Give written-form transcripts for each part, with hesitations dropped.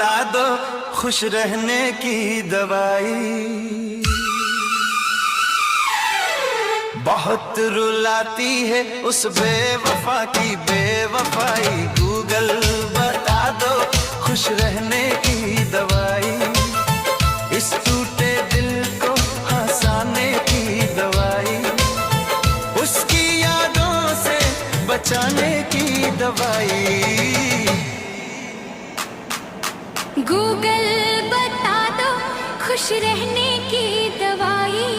बता दो खुश रहने की दवाई। बहुत रुलाती है उस बेवफा की बेवफाई। गूगल बता दो खुश रहने की दवाई। इस टूटे दिल को हंसाने की दवाई। उसकी यादों से बचाने की दवाई। गूगल बता दो खुश रहने की दवाई।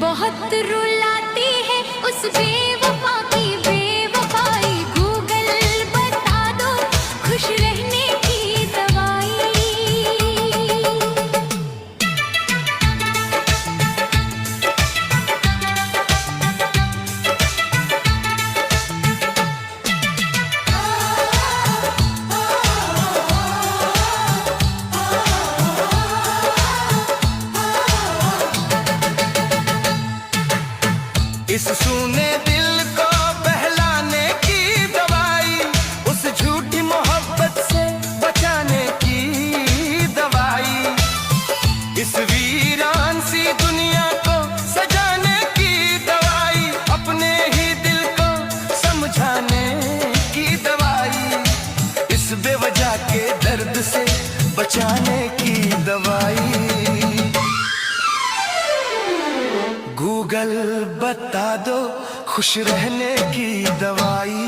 बहुत रुलाती है उस बेवफा की बेवफाई। गूगल बता दो खुश रहने की दवाई। इस सूने दिल को बहलाने की दवाई। उस झूठी मोहब्बत से बचाने की दवाई। इस वीरान सी दुनिया को सजाने की दवाई। अपने ही दिल को समझाने की दवाई। इस बेवजह के दर्द से बचाने की दवाई। गूगल बता दो खुश रहने की दवाई।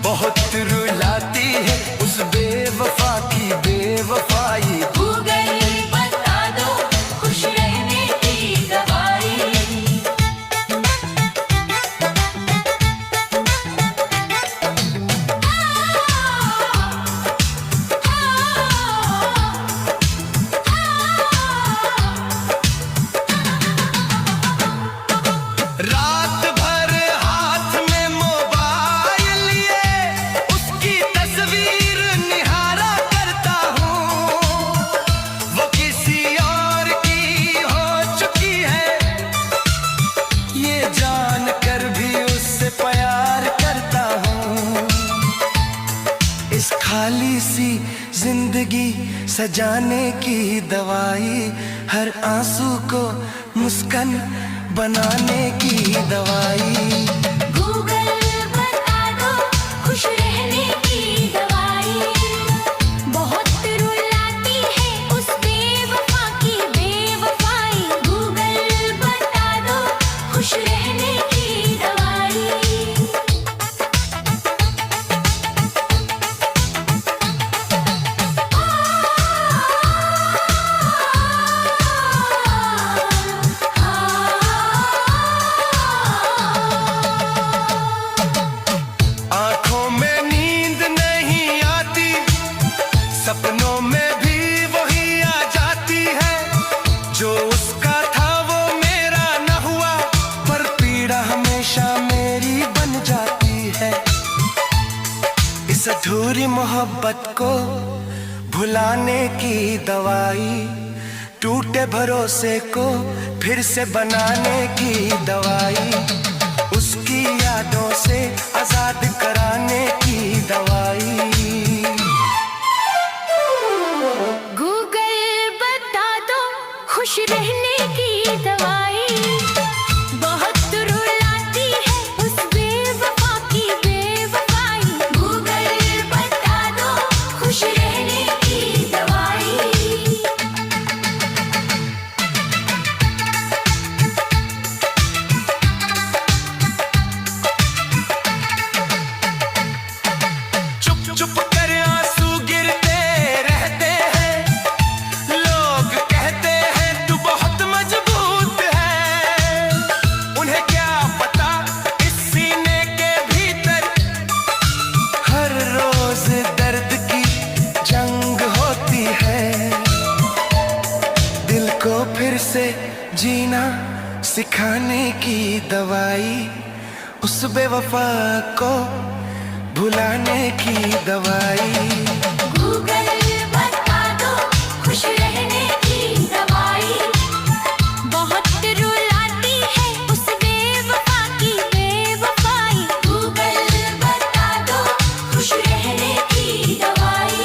बहुत रुलाती है उस बेवफा की बेवफाई। गूगल बता दो खुश रहने की दवाई। रात भर हाथ में मोबाइल लिए उसकी तस्वीर निहारा करता हूँ। वो किसी और की हो चुकी है ये जान कर भी उससे प्यार करता हूँ। इस खाली सी जिंदगी सजाने की दवाई। हर आंसू को मुस्कान बनाने की दवाई। गूगल बता दो खुश रहने की दवाई। बहुत रुलाती है उस बेवफा की बेवफाई। गूगल बता दो खुश रहने की दवाई। आंखों में नींद नहीं आती। सपनों में भी वही आ जाती है। जो उसका था वो मेरा न हुआ पर पीड़ा हमेशा मेरी बन जाती है। इस अधूरी मोहब्बत को भुलाने की दवाई। टूटे भरोसे को फिर से बनाने की दवाई। उसकी यादों से आजाद कराने की दवाई। गूगल बता दो खुश रहने की दवाई। बहुत रुलाती है उस बेवफा की बेवफाई। गूगल बता दो खुश रहने की दवाई। चुप चुप कर आंसू गिरते रहते हैं। लोग कहते हैं तू बहुत मजबूत है। उन्हें क्या पता इस सीने के भीतर हर रोज दर्द की जंग होती है। दिल को फिर से जीना सिखाने की दवाई। उस बेवफा को भुलाने की दवाई। गूगल बता दो खुश रहने की दवाई। बहुत रुलाती है उस बेवफा की बेवफाई। गूगल बता दो खुश रहने की दवाई।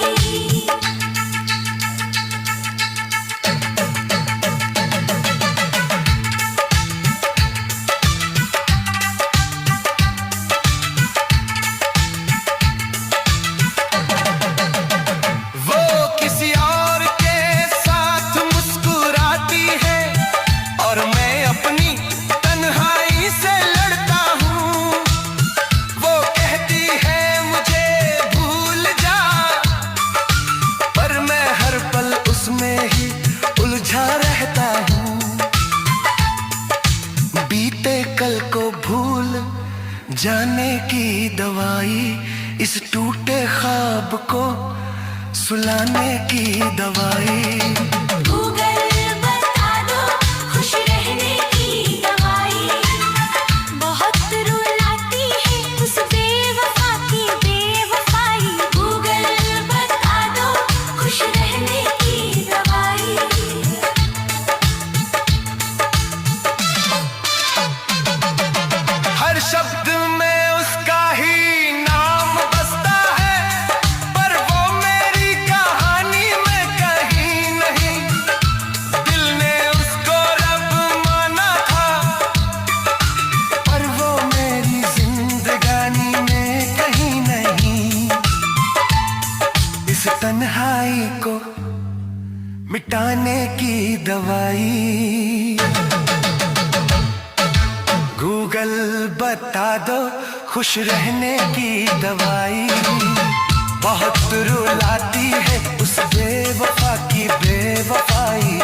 जाने की दवाई, इस टूटे ख्वाब को सुलाने की दवाई। गूगल बता दो खुश रहने की दवाई, बहुत रुलाती है उस बेवफा की बेवफाई। गूगल बता दो खुश रहने की दवाई। हर शब्द में उसका ही नाम बसता है, पर वो मेरी कहानी में कहीं नहीं। दिल ने उसको रब माना था, पर वो मेरी जिंदगानी में कहीं नहीं। इस तन्हाई को मिटाने की दवाई। गूगल बता दो खुश रहने की दवाई, बहुत रुलाती है उस बेवफा की बेवफाई।